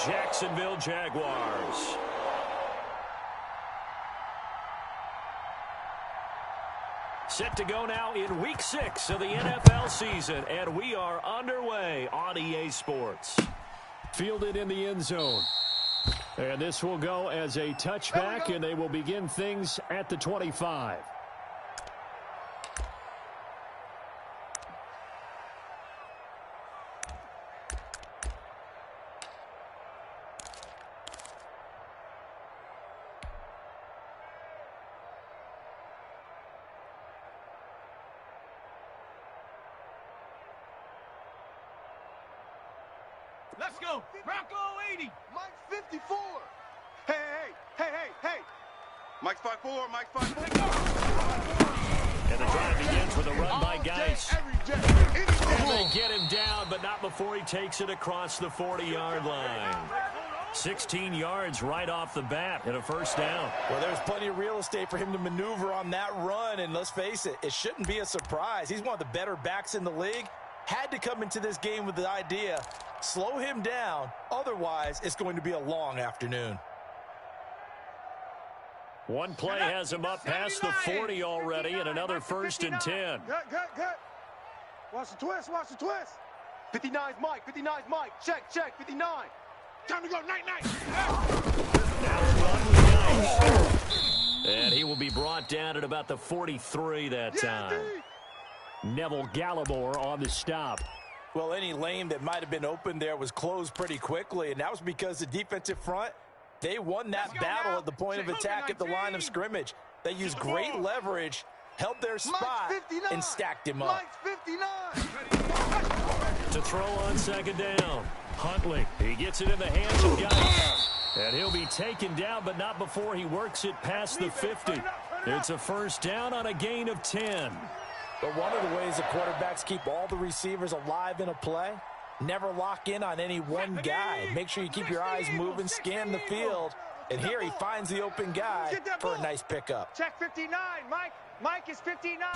Jacksonville Jaguars. Set to go now in Week 6 of the NFL season, and we are underway on EA Sports. Fielded in the end zone. And this will go as a touchback, and they will begin things at the 25. Let's go. Bronco 80. Mike's 54. Hey. Mike's 5'4", Mike's 5'4". And the drive begins with a run by Geis. And they get him down, but not before he takes it across the 40-yard line. 16 yards right off the bat and a first down. Well, there's plenty of real estate for him to maneuver on that run, and let's face it, it shouldn't be a surprise. He's one of the better backs in the league. Had to come into this game with the idea, slow him down, otherwise it's going to be a long afternoon. One play has him up past the 40 already, and another 1st and 10. Good. Watch the twist. 59's Mike. Check. 59. Time to go. Night. Now a run with Geis. And he will be brought down at about the 43 that time. Neville Gallimore on the stop. Well, any lane that might have been open there was closed pretty quickly, and that was because the defensive front, they won that battle at the point of attack at the line of scrimmage. They used great leverage, held their spot, and stacked him up. Mike's 59. To throw on second down. Huntley, he gets it in the hands of Geis. And he'll be taken down, but not before he works it past the 50. It's a first down on a gain of 10. But one of the ways the quarterbacks keep all the receivers alive in a play, never lock in on any one guy. Make sure you keep your eyes moving, scan the field. And here he finds the open guy for a nice pickup. Check 59, Mike. Mike is 59.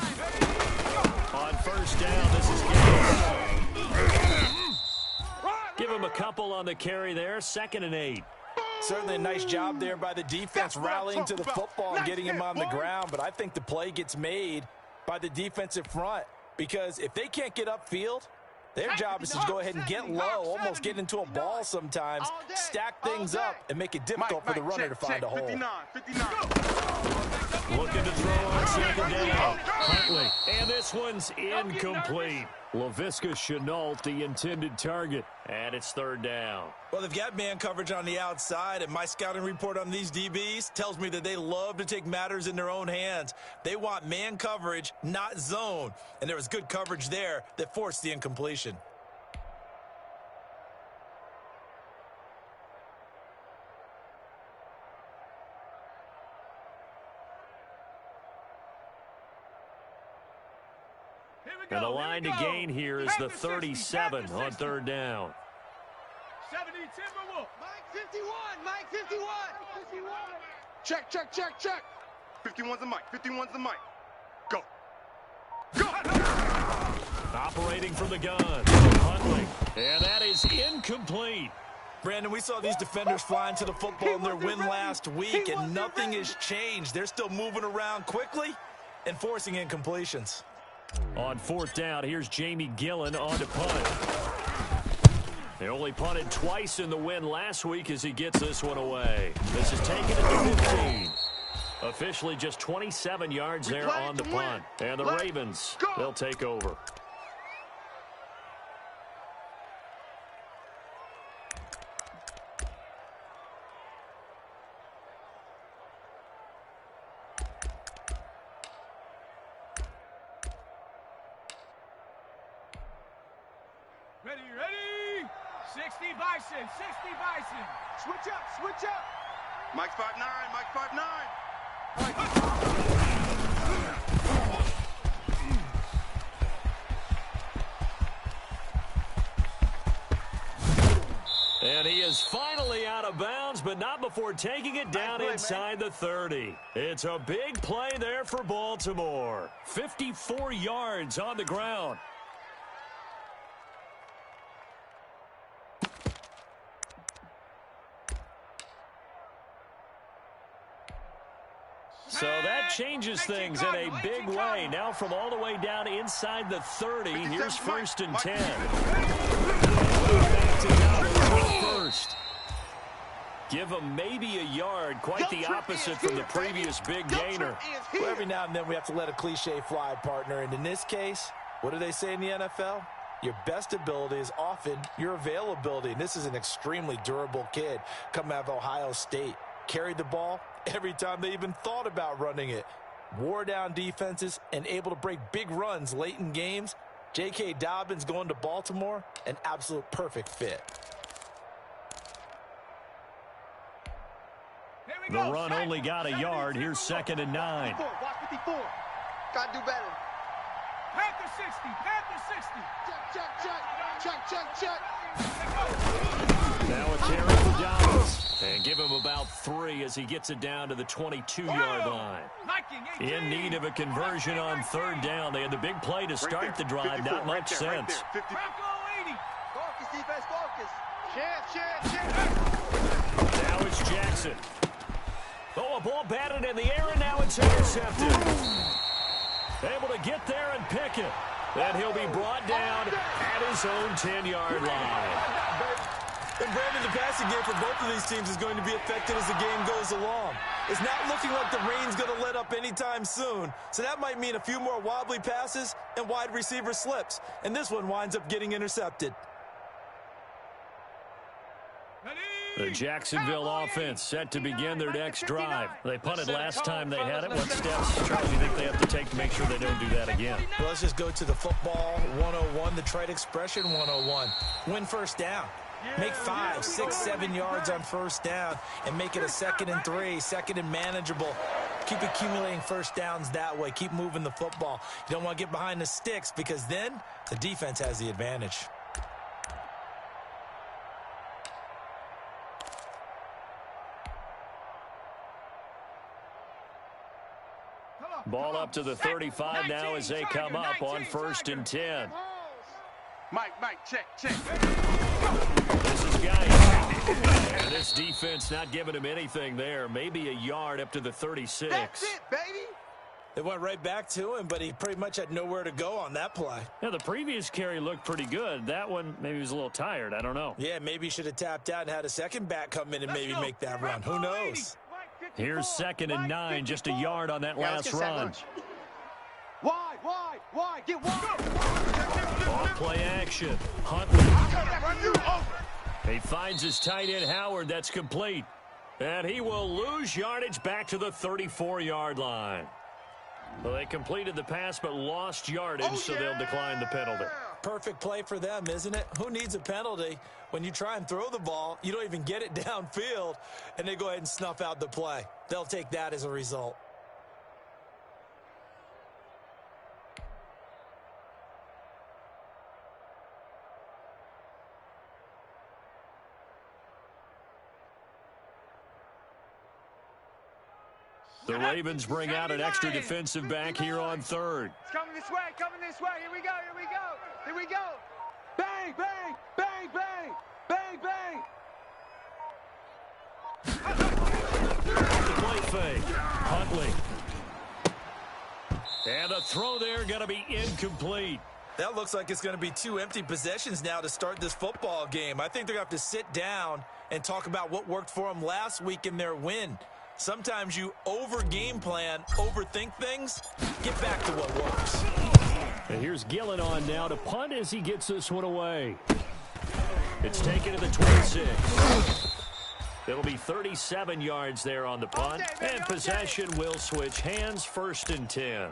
On first down, this is Geis. Give him a couple on the carry there. 2nd and 8. Certainly a nice job there by the defense rallying to the football and getting him on the ground. But I think the play gets made by the defensive front, because if they can't get upfield, their job is to go ahead and get low, almost get into a ball sometimes, stack things up, and make it difficult for the runner to find a hole. 59. Looking to throw on second down. Huntley. And this one's incomplete. Laviska Shenault, the intended target. And it's 3rd down. Well, they've got man coverage on the outside, and my scouting report on these DBs tells me that they love to take matters in their own hands. They want man coverage, not zone. And there was good coverage there that forced the incompletion. And the line to gain here is the 37 on 3rd down. 70 Timberwolf. Mike 51. Check. 51's the Mike. 51's the Mike. Go. Operating from the gun. Huntley. And that is incomplete. Brandon, we saw these defenders flying to the football in their win last week, and nothing has changed. They're still moving around quickly and forcing incompletions. On 4th down, here's Jamie Gillen on to punt. They only punted twice in the win last week as he gets this one away. This is taken at the 15. Officially just 27 yards there on the punt. And the Ravens, they'll take over. Ready. 60 Bison. Switch up. Mike's 5'9". And he is finally out of bounds, but not before taking it down inside the 30. It's a big play there for Baltimore. 54 yards on the ground. So that changes things in a big way. Now from all the way down inside the 30, here's 1st and 10. Back to Dallas first. Give him maybe a yard, quite the opposite from the previous big gainer. Well, every now and then we have to let a cliche fly, partner. And in this case, what do they say in the NFL? Your best ability is often your availability. And this is an extremely durable kid coming out of Ohio State. Carried the ball every time they even thought about running it. Wore down defenses and able to break big runs late in games. J.K. Dobbins going to Baltimore, an absolute perfect fit. The run only got a yard. Here's 2nd and 9. Watch 54. Gotta do better. Panther 60. Panther 60. Check. Now a carry for Dallas. And give him about 3 as he gets it down to the 22-yard line. In need of a conversion on 3rd down. They had the big play to start the drive. Not much sense. Bronco 80. Focus, defense, focus. Chance. Now it's Jackson. Oh, a ball batted in the air, and now it's intercepted. Able to get there and pick it. And he'll be brought down at his own 10-yard line. And Brandon, the passing game for both of these teams is going to be affected as the game goes along. It's not looking like the rain's going to let up anytime soon. So that might mean a few more wobbly passes and wide receiver slips. And this one winds up getting intercepted. The Jacksonville offense set to begin their next drive. They punted last time they had it. What steps, Charlie, do you think they have to take to make sure they don't do that again? Well, let's just go to the football 101, the trade expression 101. Win 1st down. Make 5, 6, 7 yards on 1st down and make it a 2nd and 3, 2nd and manageable. Keep accumulating 1st downs that way. Keep moving the football. You don't want to get behind the sticks because then the defense has the advantage. Ball up to the 35 now as they come up on 1st and 10. Mike, check. This is Guy. And this defense not giving him anything there. Maybe a yard up to the 36. That's it, baby. They went right back to him, but he pretty much had nowhere to go on that play. Yeah, the previous carry looked pretty good. That one, maybe he was a little tired. I don't know. Yeah, maybe he should have tapped out and had a second back come in and maybe make that run. Who knows? Here's 2nd and 9, just a yard on that last run. Wide, get wide. Off play action. Huntley. He finds his tight end Howard. That's complete. And he will lose yardage back to the 34-yard line. Well, they completed the pass but lost yardage, so they'll decline the penalty. Perfect play for them, isn't it? Who needs a penalty? When you try and throw the ball, you don't even get it downfield, and they go ahead and snuff out the play. They'll take that as a result. The Ravens bring out an extra defensive back here on 3rd. It's coming this way. Here we go. Bang. The play fake. Huntley. And a throw there going to be incomplete. That looks like it's going to be 2 empty possessions now to start this football game. I think they're going to have to sit down and talk about what worked for them last week in their win. Sometimes you over-game plan, overthink things. Get back to what works. And here's Gillen on now to punt as he gets this one away. It's taken to the 26. It'll be 37 yards there on the punt. And possession will switch hands, 1st and 10.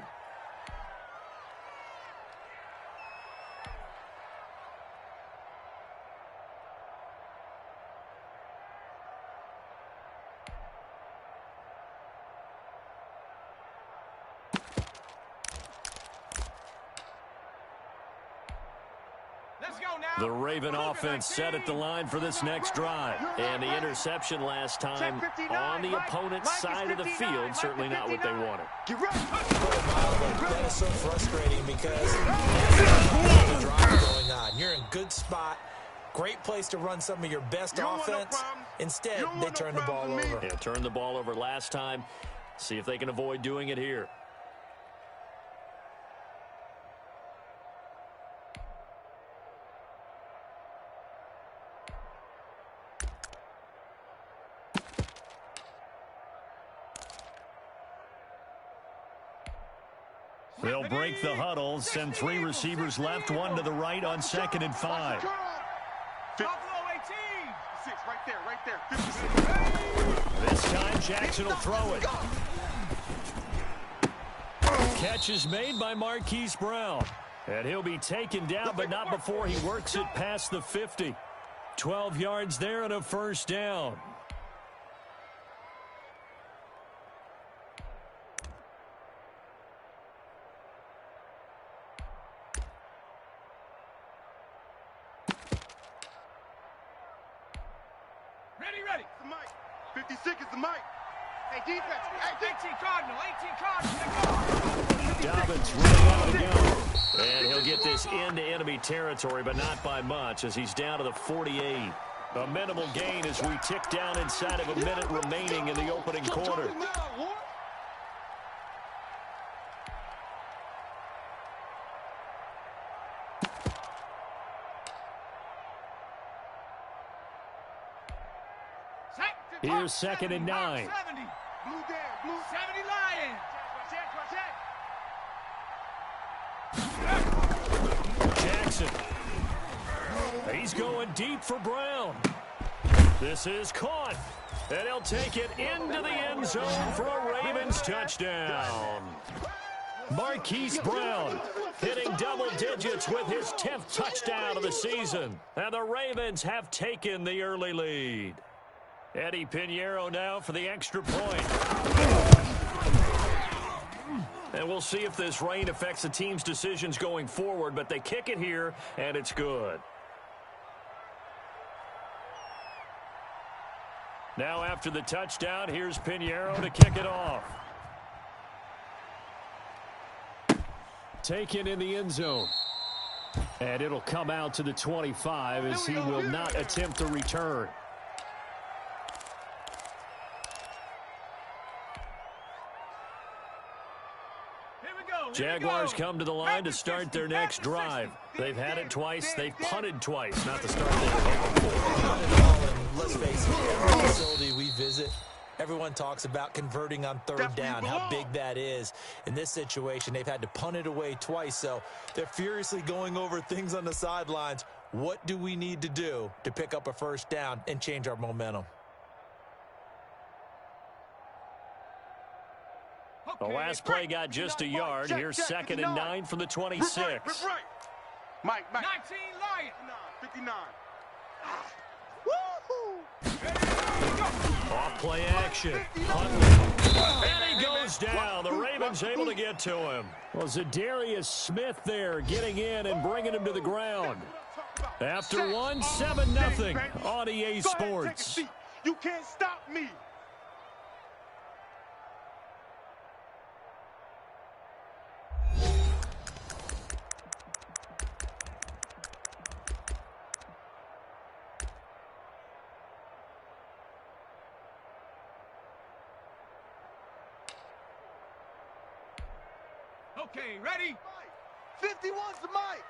The Raven offense set at the line for this next drive. And the interception last time on the opponent's side of the field, certainly not what they wanted. That is so frustrating because there's a drive going on. You're in good spot. Great place to run some of your best offense. Instead, they turn the ball over. Yeah, turned the ball over last time. See if they can avoid doing it here. They'll break the huddle, send 3 receivers left, 1 to the right on 2nd and 5. Buffalo 18. Right there. 56. This time, Jackson will throw it. Catch is made by Marquise Brown. And he'll be taken down, but not before he works it past the 50. 12 yards there and a first down. Ready. The mic. 56 is the mic. Hey, defense. Hey, 18 Cardinal. Dobbins running out to go. And he'll get this into enemy territory, but not by much, as he's down to the 48. A minimal gain as we tick down inside of a minute remaining in the opening quarter. Here's 2nd and 9. 70. Blue down. Blue 70 Lions. Jackson. He's going deep for Brown. This is caught. And he'll take it into the end zone for a Ravens touchdown. Marquise Brown hitting double digits with his 10th touchdown of the season. And the Ravens have taken the early lead. Eddie Pinheiro now for the extra point. And we'll see if this rain affects the team's decisions going forward, but they kick it here, and it's good. Now after the touchdown, here's Pinheiro to kick it off. Taken in the end zone. And it'll come out to the 25 as he will not attempt to return. Jaguars come to the line to start their next drive. They've had it twice. They've punted twice. Not the start they were hoping for. Let's face it, every facility we visit, everyone talks about converting on 3rd down, how big that is. In this situation, they've had to punt it away twice, so they're furiously going over things on the sidelines. What do we need to do to pick up a 1st down and change our momentum? The last play got just a yard. Here's 2nd and 9 from the 26. Mike. 19 Lions. 59. Off play action. And he goes down. The Ravens able to get to him. Well, Zadarius Smith there getting in and bringing him to the ground. After one, 7-0 on EA Sports. You can't stop me. Okay, ready? 51's the mic.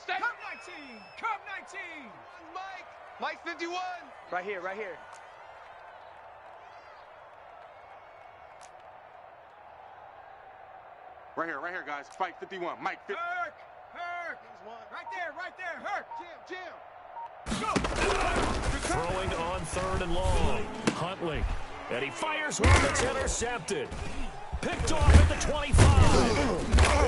Stay. Curve 19. Curve 19. Mike. Mike 51. Right here. Right here, guys. Fight 51. Mike 50. Herc. Right there. Herc. Jam. Go. Throwing on 3rd and long. Huntley. And he fires one that's intercepted. Picked off at the 25.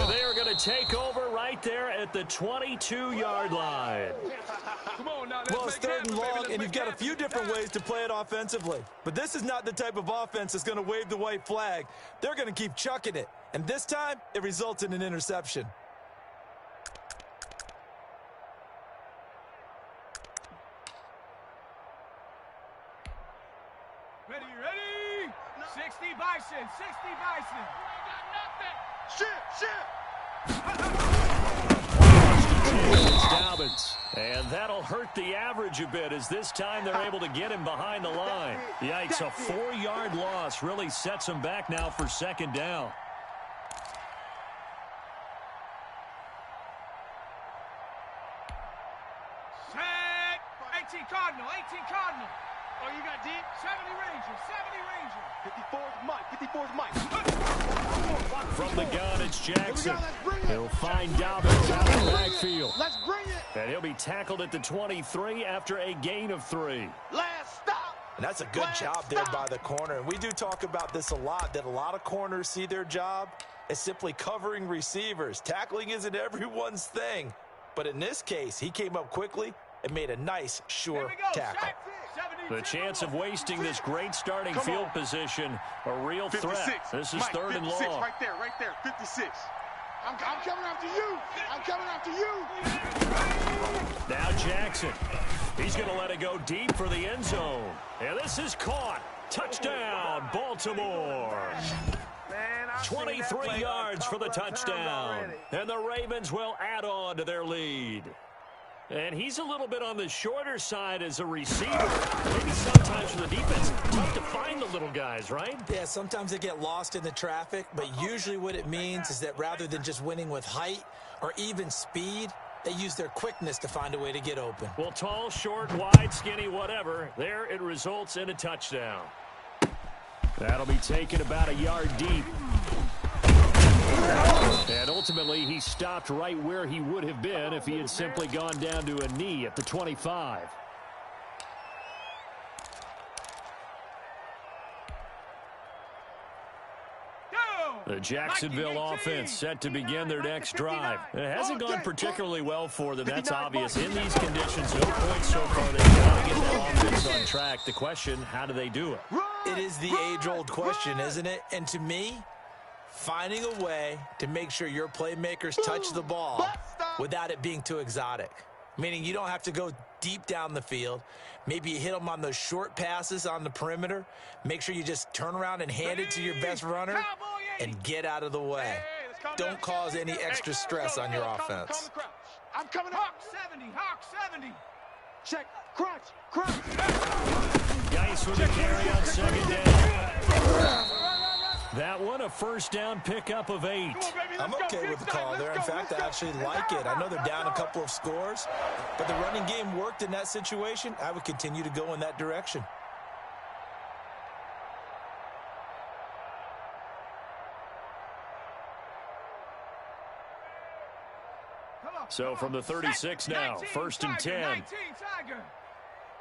And they are going to take over right there at the 22-yard line. Come on now. Well, it's 3rd and long, and you've got a few different ways to play it offensively. But this is not the type of offense that's going to wave the white flag. They're going to keep chucking it. And this time, it results in an interception. Ready. 60 Bison. 60 Bison. Shit. It's down Dobbins. And that'll hurt the average a bit as this time they're able to get him behind the line. Yikes, a 4-yard loss really sets him back now for second down. Set. 18 Cardinal, 18 Cardinal. Oh, you got deep? 70 Ranger, 70 Ranger. 54's Mike, From the gun, it's Jackson. He'll find Dobbins out of the backfield. Let's bring it. And he'll be tackled at the 23 after a gain of 3. Last stop. And that's a good job there by the corner. And we do talk about this a lot, that a lot of corners see their job as simply covering receivers. Tackling isn't everyone's thing. But in this case, he came up quickly and made a nice, sure tackle. The chance of wasting this great starting field position, a real threat. This is Mike, third and 56, long. right there, 56. I'm coming after you. I'm coming after you. Now Jackson. He's going to let it go deep for the end zone. And this is caught. Touchdown, Baltimore. 23 yards for the touchdown. And the Ravens will add on to their lead. And he's a little bit on the shorter side as a receiver. Maybe sometimes for the defense, tough to find the little guys, right? Yeah, sometimes they get lost in the traffic, but usually what it means is that rather than just winning with height or even speed, they use their quickness to find a way to get open. Well, tall, short, wide, skinny, whatever, there it results in a touchdown. That'll be taken about a yard deep. And ultimately, he stopped right where he would have been if he had simply gone down to a knee at the 25. The Jacksonville offense set to begin their next drive. It hasn't gone particularly well for them, that's obvious. In these conditions, no points so far. They've got to get that offense on track. The question, how do they do it? It is the age-old question, isn't it? And to me, finding a way to make sure your playmakers touch the ball without it being too exotic. Meaning you don't have to go deep down the field. Maybe you hit them on those short passes on the perimeter. Make sure you just turn around and hand it to your best runner and get out of the way. Don't cause any extra stress on your offense. I'm coming up. Hawk 70, Hawk 70. Check, crunch. Geis with the carry on second down. That one, a first down pickup of 8. I'm okay with the call there. In fact, I actually like it. I know they're down a couple of scores, but the running game worked in that situation. I would continue to go in that direction. So from the 36 now, first and 10. 19, Tiger.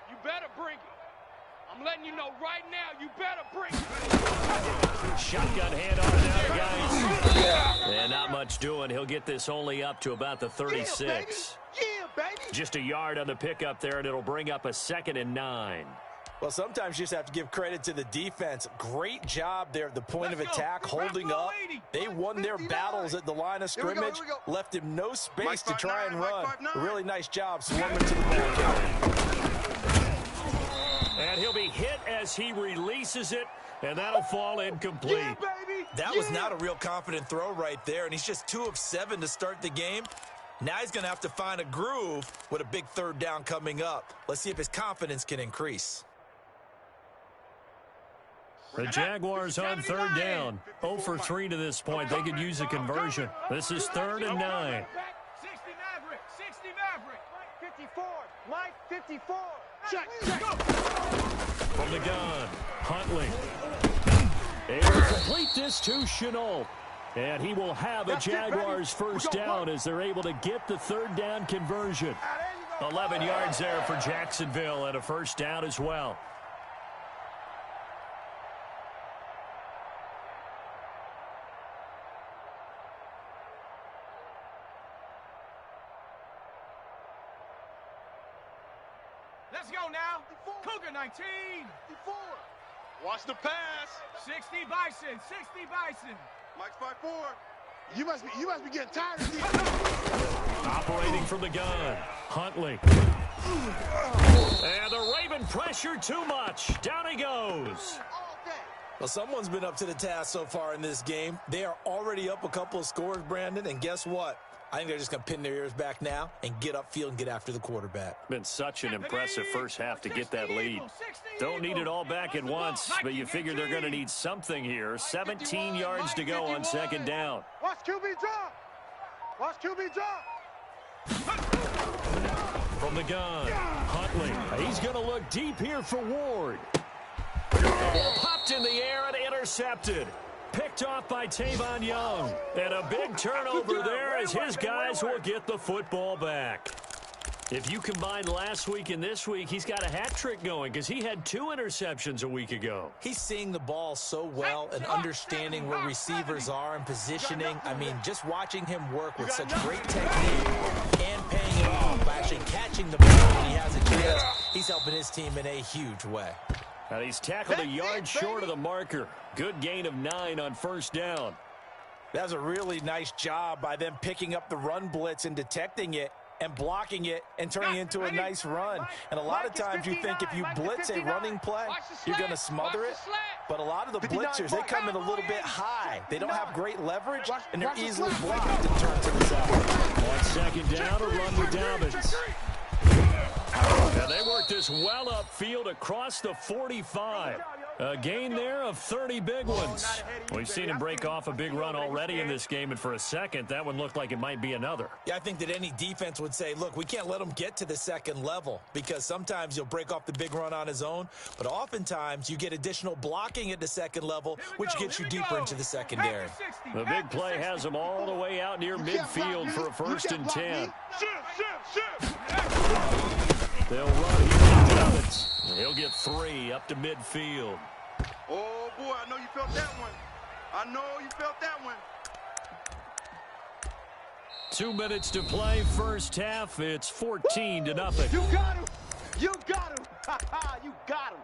You better bring it. I'm letting you know right now, you better bring it. Shotgun hand on it now, guys. And not much doing. He'll get this only up to about the 36. Yeah, baby. Just a yard on the pickup there, and it'll bring up a 2nd and 9. Well, sometimes you just have to give credit to the defense. Great job there at the point of attack, holding up. They won their battles at the line of scrimmage, left him no space to try and run. A really nice job swarming to the ball. And he'll be hit as he releases it, and that'll fall incomplete. Yeah, baby. That was not a real confident throw right there, and he's just 2 of 7 to start the game. Now he's going to have to find a groove with a big third down coming up. Let's see if his confidence can increase. The Jaguars on third down. 0 for 3 to this point. They could use a conversion. This is 3rd and 9. 60 Maverick, 60 Maverick. 54, Mike 54. Check. From the gun, Huntley. Able to complete this to Chenault. And he will have a Jaguars first down as they're able to get the third down conversion. 11 yards there for Jacksonville and a first down as well. Let's go now. Cougar 19. 54. Watch the pass. 60 Bison, 60 Bison. Mike's 5-4. You must be getting tired of these. Operating from the gun, Huntley. And the Raven pressure too much. Down he goes. Well, someone's been up to the task so far in this game. They are already up a couple of scores, Brandon, and guess what? I think they're just going to pin their ears back now and get upfield and get after the quarterback. Been such an impressive first half to get that lead. Don't need it all back at once, but you figure they're going to need something here. 17 yards to go on second down. Watch QB drop. Watch QB drop. From the gun, Huntley. He's going to look deep here for Ward. Ball popped in the air and intercepted. Picked off by Tavon Young. And a big turnover there as his guys will get the football back. If you combine last week and this week, he's got a hat trick going because he had 2 interceptions a week ago. He's seeing the ball so well and understanding where receivers are and positioning. I mean, just watching him work with such great technique and paying it off by actually catching the ball when he has a chance. He's helping his team in a huge way. And he's tackled a yard short of the marker. Good gain of 9 on first down. That was a really nice job by them picking up the run blitz and detecting it and blocking it and turning it into a nice run. And a lot of times you think if you blitz a running play, you're going to smother it. But a lot of the blitzers, they come in a little bit high. They don't have great leverage, and they're easily blocked and turned to the side. On second down, a run with Dobbins. And they worked this well upfield across the 45. A gain there of 30 big ones. We've seen him break off a big run already in this game, and for a second, that one looked like it might be another. Yeah, I think that any defense would say, look, we can't let him get to the second level because sometimes he'll break off the big run on his own, but oftentimes you get additional blocking at the second level, which gets you deeper into the secondary. The big play has him all the way out near midfield for a 1st and 10. They'll run here to Dobbins. He'll get 3 up to midfield. Oh, boy, I know you felt that one. I know you felt that one. 2 minutes to play, first half. It's 14-0. You got him. You got him. You got him.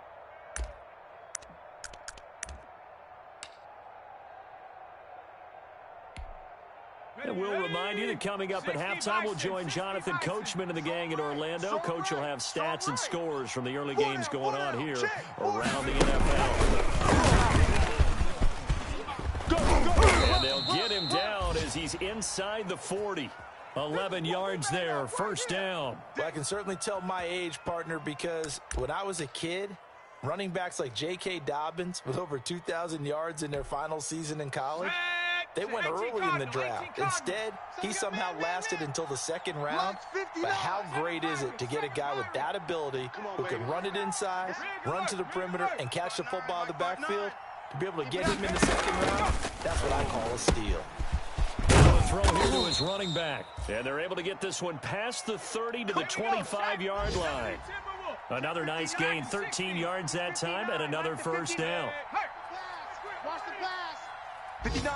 And we'll remind you that coming up at halftime, we'll join Jonathan Coachman and the gang in Orlando. Coach will have stats and scores from the early games going on here around the NFL. And they'll get him down as he's inside the 40. 11 yards there, first down. Well, I can certainly tell my age, partner, because when I was a kid, running backs like J.K. Dobbins with over 2,000 yards in their final season in college, they went early in the draft. Instead, he somehow lasted until the second round. But how great is it to get a guy with that ability who can run it inside, run to the perimeter, and catch the football in the backfield? To be able to get him in the second round, that's what I call a steal. Throw here to his running back. And they're able to get this one past the 30 to the 25-yard line. Another nice gain, 13 yards that time, and another first down. Watch the pass. 59.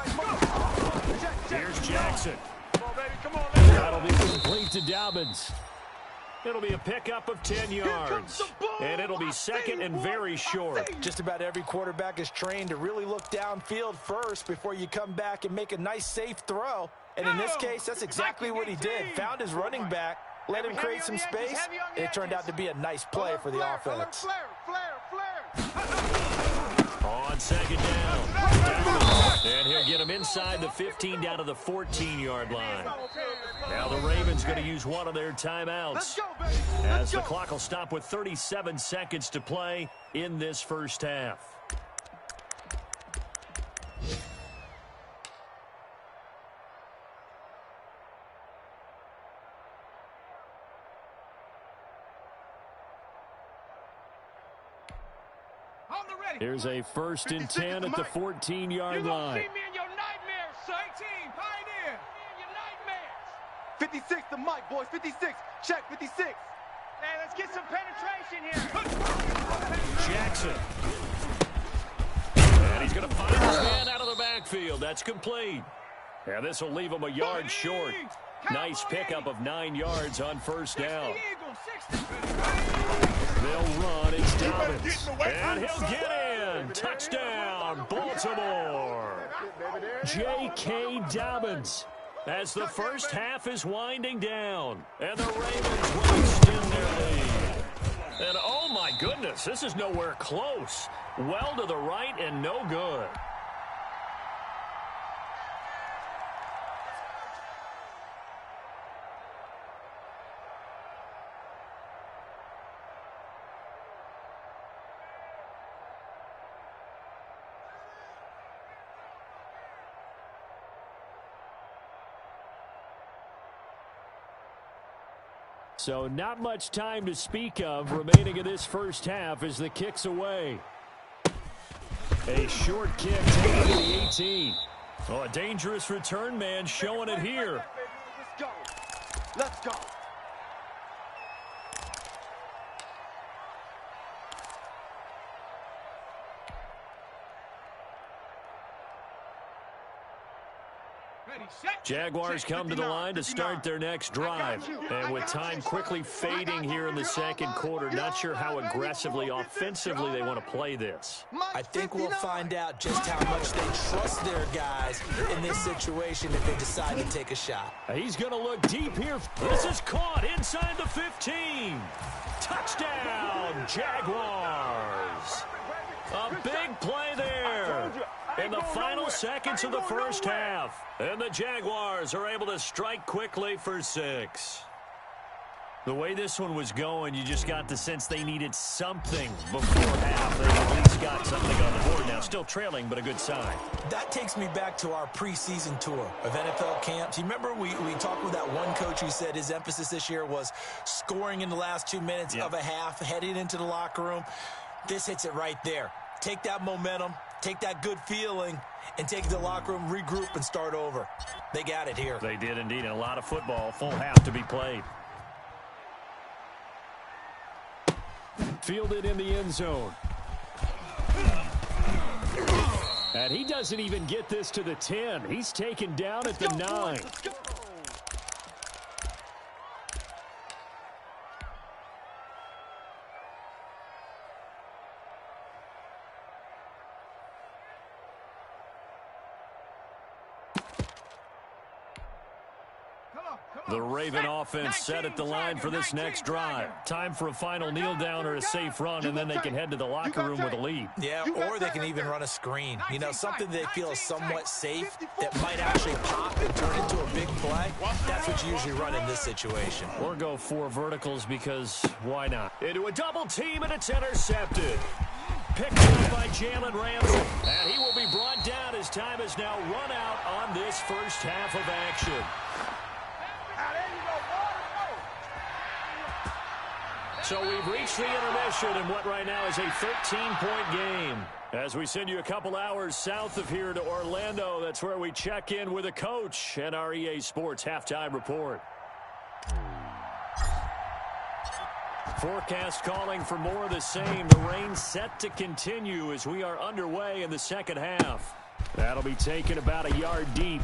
Here's Jackson. Come on, baby. Come on, That'll be complete to Dobbins. It'll be a pickup of 10 yards. And it'll be second and very short. Just about every quarterback is trained to really look downfield first before you come back and make a nice, safe throw. And in this case, that's exactly what he did. Found his running back, let him create some space, and it turned out to be a nice play for the offense. On second down. And he'll get him inside the 15 down to the 14-yard line. Now the Ravens going to use one of their timeouts as the clock will stop with 37 seconds to play in this first half. Here's a 1st and 10 at the 14-yard line. Keep me in your nightmares, son. 18, pioneer. In your nightmares. 56 to Mike, boys. 56. Check, 56. Hey, let's get some penetration here. Jackson. And he's going to find his man out of the backfield. That's complete. And this will leave him a yard short. Nice pickup of 9 yards on first down. They'll run. It's Dobbins. And he'll get in. Touchdown, Baltimore. J.K. Dobbins as the first half is winding down. And the Ravens will extend their lead. And oh my goodness, this is nowhere close. Well to the right and no good. So not much time to speak of remaining in this first half as the kick's away. A short kick taken to the 18. Oh, a dangerous return man showing it here. Let's go. Let's go. Ready, set. Jaguars come to the line to start their next drive. And with time quickly fading here in the second quarter, not sure how aggressively, offensively they want to play this. I think we'll find out just how much they trust their guys in this situation if they decide to take a shot. He's going to look deep here. This is caught inside the 15. Touchdown, Jaguars. A big play there in the final seconds of the first half. And the Jaguars are able to strike quickly for 6. The way this one was going, you just got the sense they needed something before half. They at least got something on the board now. Still trailing, but a good sign. That takes me back to our preseason tour of NFL camps. You remember we talked with that one coach who said his emphasis this year was scoring in the last 2 minutes of a half, heading into the locker room. This hits it right there. Take that momentum, take that good feeling, and take the locker room, regroup, and start over. They got it here. They did indeed. And a lot of football, full half to be played. Fielded in the end zone. And he doesn't even get this to the 10. He's taken down at the 9. The Raven offense set at the line for this next drive. Time for a final kneel down or a safe run, and then they can head to the locker room with a lead. Yeah, or they can even run a screen. You know, something they feel is somewhat safe that might actually pop and turn into a big play. That's what you usually run in this situation. Or go 4 verticals because why not? Into a double team, and it's intercepted. Picked up by Jalen Ramsey. And he will be brought down as time has now run out on this first half of action. So we've reached the intermission in what right now is a 13-point game. As we send you a couple hours south of here to Orlando, that's where we check in with a coach and our EA Sports halftime report. Forecast calling for more of the same. The rain set to continue as we are underway in the second half. That'll be taken about a yard deep.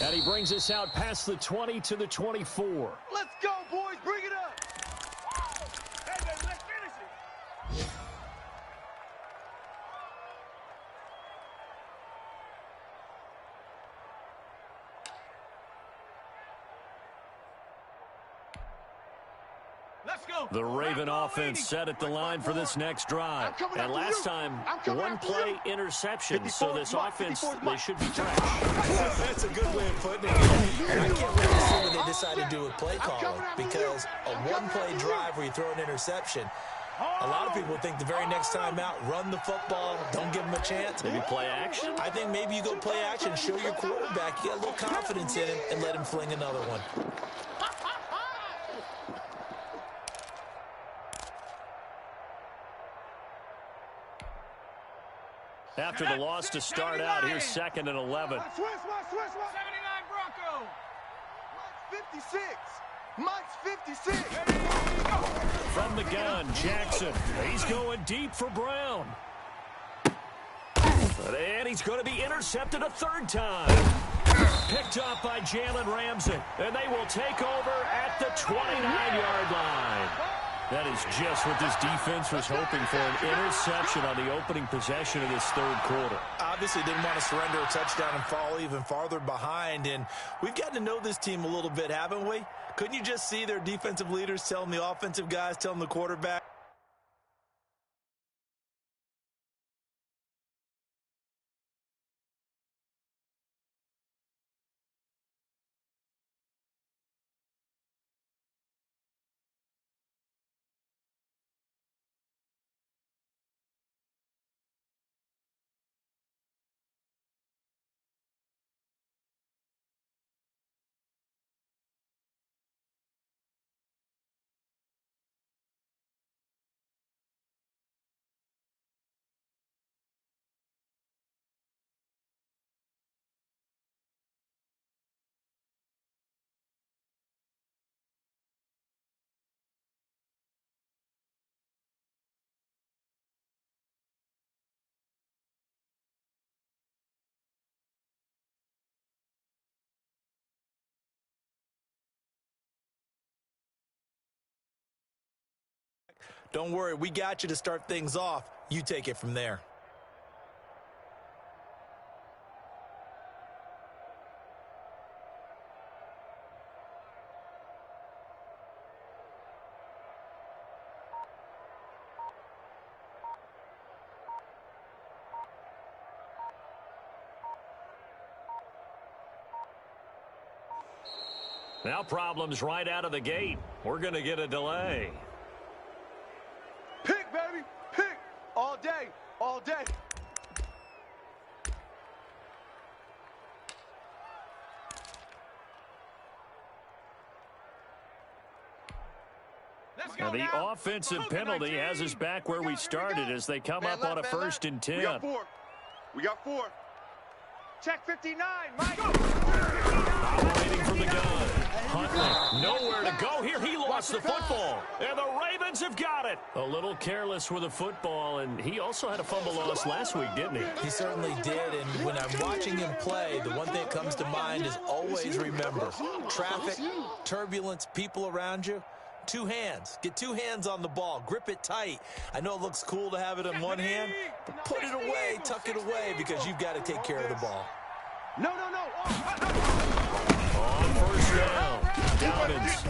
And he brings us out past the 20 to the 24. Let's go, boys. Bring it up. The Raven offense set at the line for this next drive. And last time, one play interception. So this offense, they should be fresh. That's a good way of putting it. And I can't wait to see what they decide to do with play calling, because a one-play drive where you throw an interception, a lot of people think the very next time out, run the football, don't give them a chance. Maybe play action? I think maybe you go play action, show your quarterback you got a little confidence in him, and let him fling another one. After the loss to start out, here's 2nd and 11. 79 Bronco. Mike's 56. From the gun, Jackson. He's going deep for Brown. And he's going to be intercepted a 3rd time. Picked up by Jalen Ramsey. And they will take over at the 29-yard line. That is just what this defense was hoping for, an interception on the opening possession of this 3rd quarter. Obviously didn't want to surrender a touchdown and fall even farther behind, and we've gotten to know this team a little bit, haven't we? Couldn't you just see their defensive leaders telling the offensive guys, telling the quarterback, Don't worry, we got you to start things off. You take it from there. Now problems right out of the gate. We're going to get a delay. Pick, baby, pick. All day, all day. Now the offensive penalty has us back where we started as they come up on a 1st and 10. We got 4. We got 4. Check 59, Mike. Operating from the gun. Huntley, nowhere to go here. He lost the football. And the Ravens have got it. A little careless with the football, and he also had a fumble loss last week, didn't he? He certainly did, and when I'm watching him play, the one thing that comes to mind is always remember, traffic, turbulence, people around you. 2 hands. Get 2 hands on the ball. Grip it tight. I know it looks cool to have it in one hand, but put it away, tuck it away, because you've got to take care of the ball. No. On 1st down, Dobbins.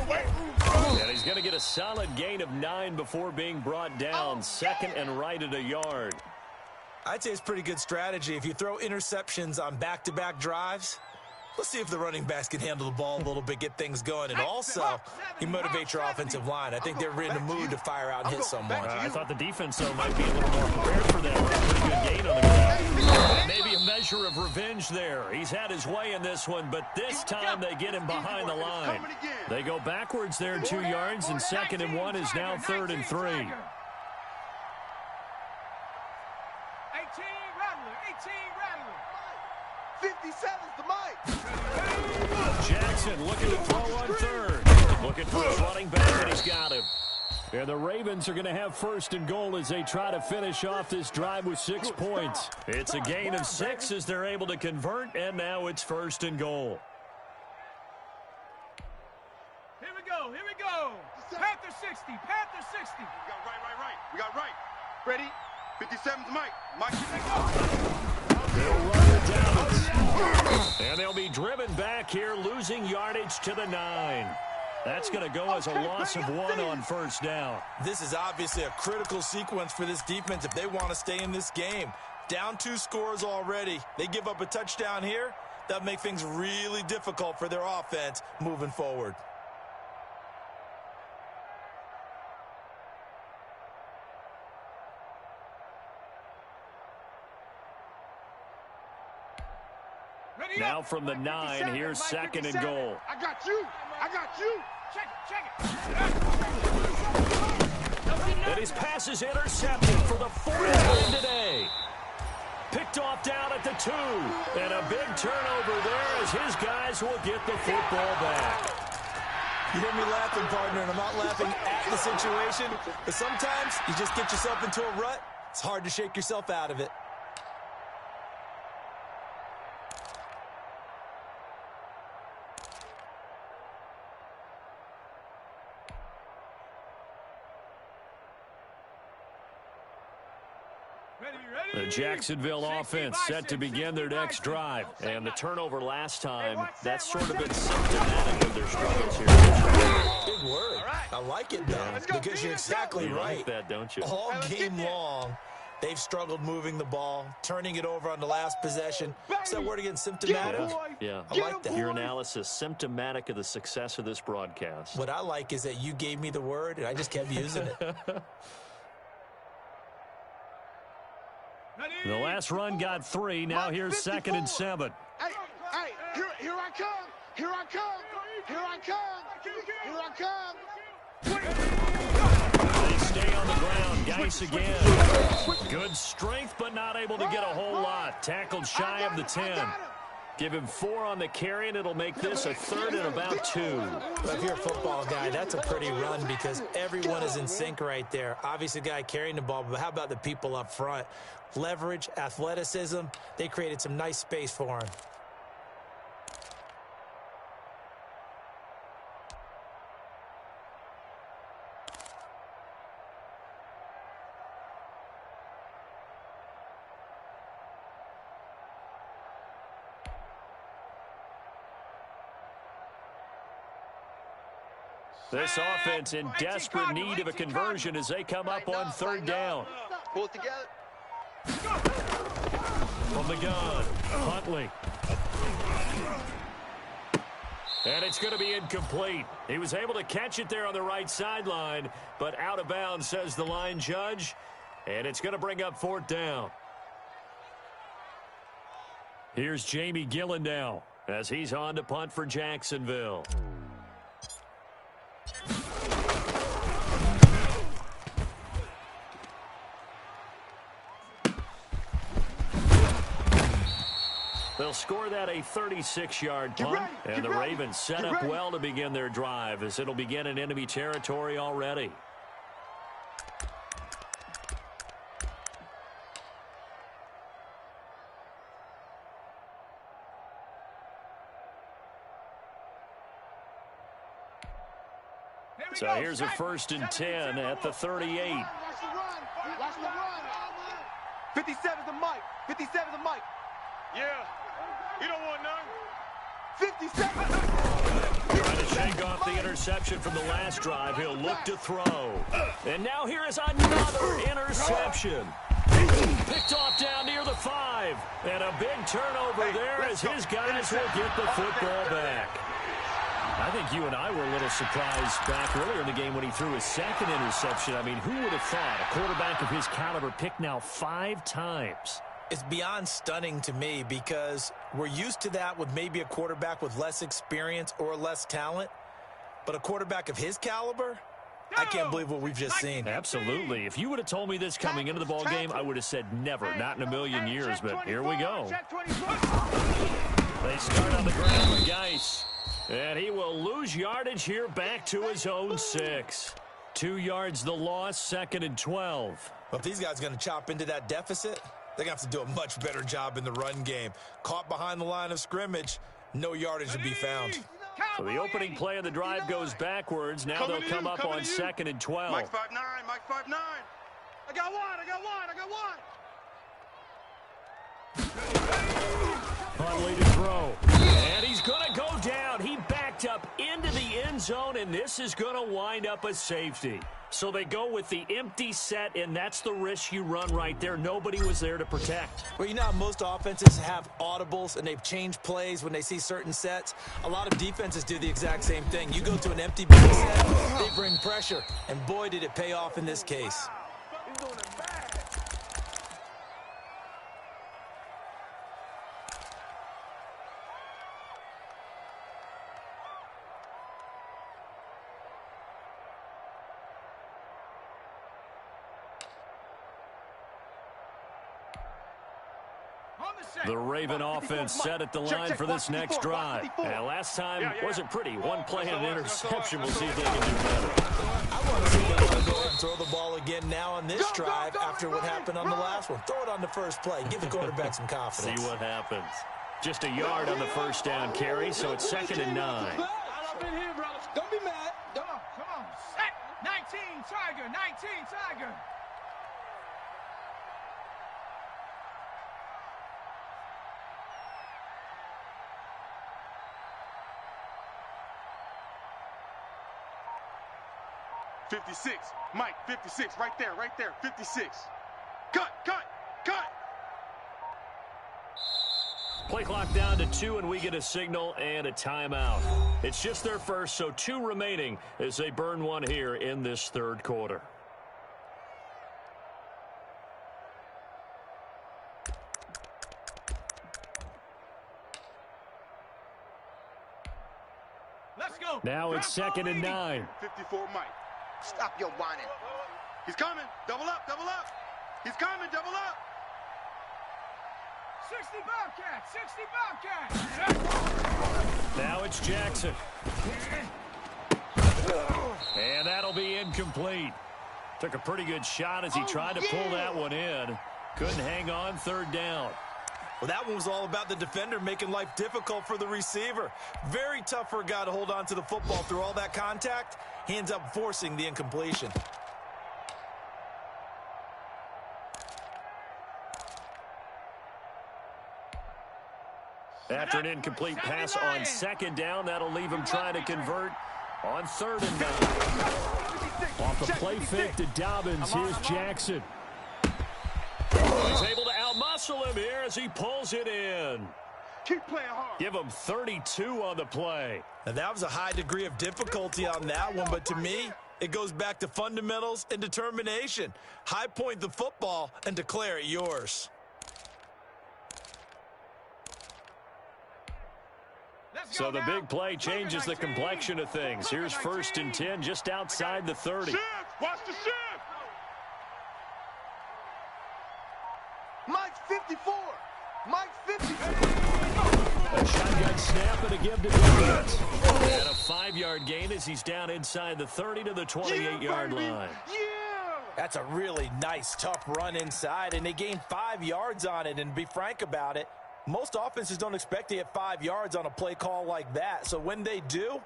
And he's going to get a solid gain of 9 before being brought down. 2nd and right at a yard. I'd say it's pretty good strategy. If you throw interceptions on back-to-back drives, let's see if the running backs can handle the ball a little bit, get things going. And also, he motivates your offensive line. I think they're in the mood to fire out and hit someone. I thought the defense, though, might be a little more prepared for that. Pretty good gain on the ground. Maybe a measure of revenge there. He's had his way in this one, but this time they get him behind the line. They go backwards there 2 yards, and 2nd and 1 is now 3rd and 3. 18, Rattler. 57's the Mike. Jackson looking to throw on 3rd. Looking for his running back, and he's got him. And the Ravens are going to have 1st and goal as they try to finish off this drive with 6 points. It's a gain of 6 as they're able to convert, and now it's 1st and goal. Here we go. Panther 60. We got right. Ready? 57's Mike. They'll run it down. And they'll be driven back here, losing yardage to the 9. That's going to go as a loss of 1 on 1st down. This is obviously a critical sequence for this defense if they want to stay in this game. Down 2 scores already. They give up a touchdown here. That'll make things really difficult for their offense moving forward. Now from the 9, here's 2nd and goal. I got you. Check it. And his pass is intercepted for the 4th time today. Picked off down at the 2. And a big turnover there as his guys will get the football back. You hear me laughing, partner, and I'm not laughing at the situation, but sometimes you just get yourself into a rut. It's hard to shake yourself out of it. The Jacksonville offense set to begin their next drive. And the turnover last time, that's sort of been symptomatic of their struggles here. Big word. I like it, though, because you're exactly You right. like that, don't you? All game long, they've struggled moving the ball, turning it over on the last possession. Is that word again, symptomatic? Yeah. I like that. Your analysis, symptomatic of the success of this broadcast. What I like is that you gave me the word, and I just kept using it. The last run got 3. Now here's 2nd and 7. Hey, here I come. They stay on the ground. Geis again. Good strength, but not able to get a whole lot. Tackled shy of the 10. Give him 4 on the carry, and it'll make this a 3rd and about 2. Well, if you're a football guy, that's a pretty run because everyone is in sync right there. Obviously, the guy carrying the ball, but how about the people up front? Leverage, athleticism, they created some nice space for him. This offense in desperate need of a conversion as they come up on third down. Pull it together. From the gun, Huntley. And it's going to be incomplete. He was able to catch it there on the right sideline, but out of bounds, says the line judge. And it's going to bring up fourth down. Here's Jamie Gillen now as he's on to punt for Jacksonville. They'll score that a 36-yard punt, and the Ravens set up well to begin their drive as it'll begin in enemy territory already. So here's a 1st and 10 at the 38. 57's the mic. 57's the mic. Yeah. You don't want none. 57. Trying to shake off the interception from the last drive. He'll look to throw. And now here is another interception. Picked off down near the 5. And a big turnover there as his guys will get the football back. I think you and I were a little surprised back earlier in the game when he threw his second interception. I mean, who would have thought a quarterback of his caliber picked now 5 times? It's beyond stunning to me because we're used to that with maybe a quarterback with less experience or less talent. But a quarterback of his caliber, I can't believe what we've just seen. Absolutely. If you would have told me this coming into the ball game, I would have said never, not in a million years. But here we go. They start on the ground with Geis. And he will lose yardage here back to his own 6. 2 yards the loss, 2nd and 12. Well, if these guys are going to chop into that deficit, they're going to have to do a much better job in the run game. Caught behind the line of scrimmage, no yardage to be found. So the opening play of the drive goes backwards. Now they'll come up on 2nd and 12. Mike 5'9", Mike 5'9". I got one. Huntley to throw. And he's going to go down. He backed up into the end zone, and this is going to wind up a safety. So they go with the empty set, and that's the risk you run right there. Nobody was there to protect. Well, you know how most offenses have audibles, and they've changed plays when they see certain sets? A lot of defenses do the exact same thing. You go to an empty back set, they bring pressure, and boy, did it pay off in this case. He's doing it bad. The Raven offense set at the line for this next drive. And last time wasn't pretty. One play and an interception. We'll see if they can do better. I want to see them go ahead and throw the ball again now on this drive after what happened on the last one. Throw it on the first play. Give the quarterback some confidence. See what happens. Just a yard on the first down carry, so it's 2nd and 9. Don't be mad. Come on. Set. 19, Tiger. 19, Tiger. '56, Mike, 56, right there, 56. Cut. Play clock down to 2, and we get a signal and a timeout. It's just their first, so 2 remaining as they burn one here in this third quarter. Let's go. Now it's 2nd and 9. 54, Mike. Stop your whining. He's coming. Double up. He's coming. Double up. 60 Bobcats. Now it's Jackson. And that'll be incomplete. Took a pretty good shot as he tried to pull that one in. Couldn't hang on, 3rd down. Well, that one was all about the defender making life difficult for the receiver. Very tough for a guy to hold on to the football through all that contact. He ends up forcing the incompletion. After an incomplete pass on 2nd down, that'll leave him trying to convert On 3rd and 9. Off the play fake to Dobbins. Here's Jackson. He's able to outmuscle him here as he pulls it in. Keep playing hard. Give him 32 on the play. And that was a high degree of difficulty on that one, but to me, it goes back to fundamentals and determination. High point the football and declare it yours. So the big play changes the complexion of things. Here's 1st and 10 just outside the 30. Shift. Watch the shift. Mike's 54. Mike's 54. A shotgun snap and a give to Dobbins. And a 5-yard gain as he's down inside the 30 to the 28-yard line. Yeah. That's a really nice, tough run inside, and they gained 5 yards on it. And to be frank about it, most offenses don't expect to get 5 yards on a play call like that. So when they do,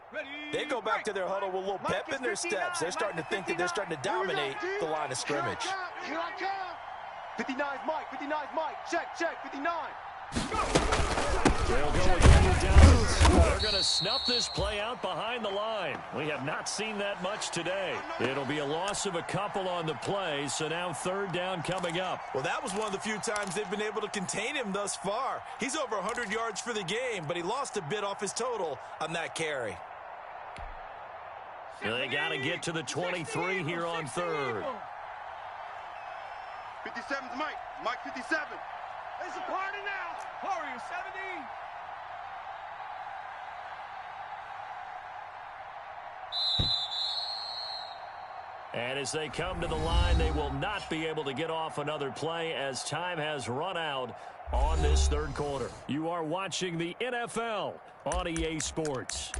they go back to their huddle with a little pep in their steps. They're starting to think that they're starting to dominate the line of scrimmage. Here I come. 59's Mike. 59's Mike. Check, check. 59. They'll go again with Dobbins. They're going to snuff this play out behind the line. We have not seen that much today. It'll be a loss of a couple on the play, so now 3rd down coming up. Well, that was one of the few times they've been able to contain him thus far. He's over 100 yards for the game, but he lost a bit off his total on that carry. They got to get to the 23 here on 3rd. 57's Mike. Mike 57. It's a party now. Warrior 70. And as they come to the line, they will not be able to get off another play as time has run out on this 3rd quarter. You are watching the NFL on EA Sports.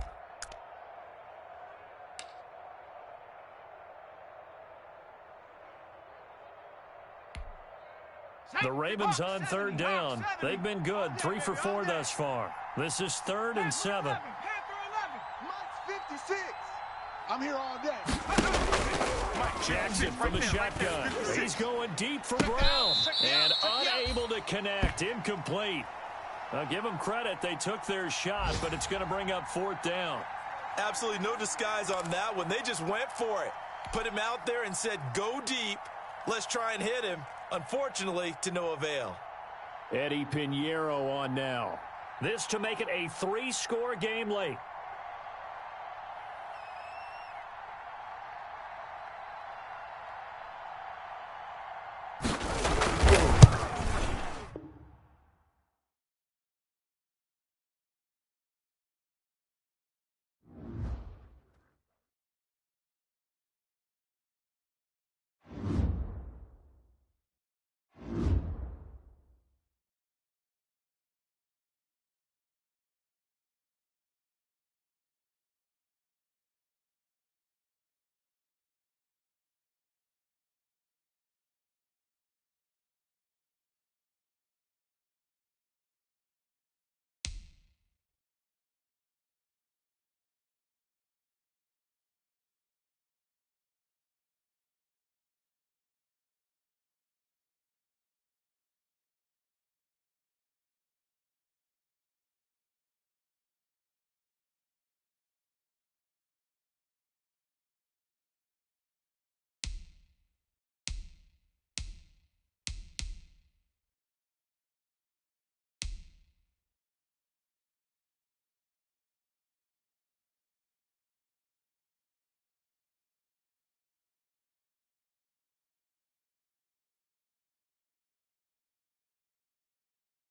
The Ravens on 3rd down. They've been good, 3 for 4 thus far. This is 3rd and 7. Mike's 56. I'm here all day. Jackson from the shotgun. He's going deep for Brown. And unable to connect. Incomplete. Now give them credit. They took their shot, but it's going to bring up 4th down. Absolutely no disguise on that one. They just went for it. Put him out there and said, go deep. Let's try and hit him. Unfortunately, to no avail. Eddie Pinheiro on now. This to make it a 3-score game late.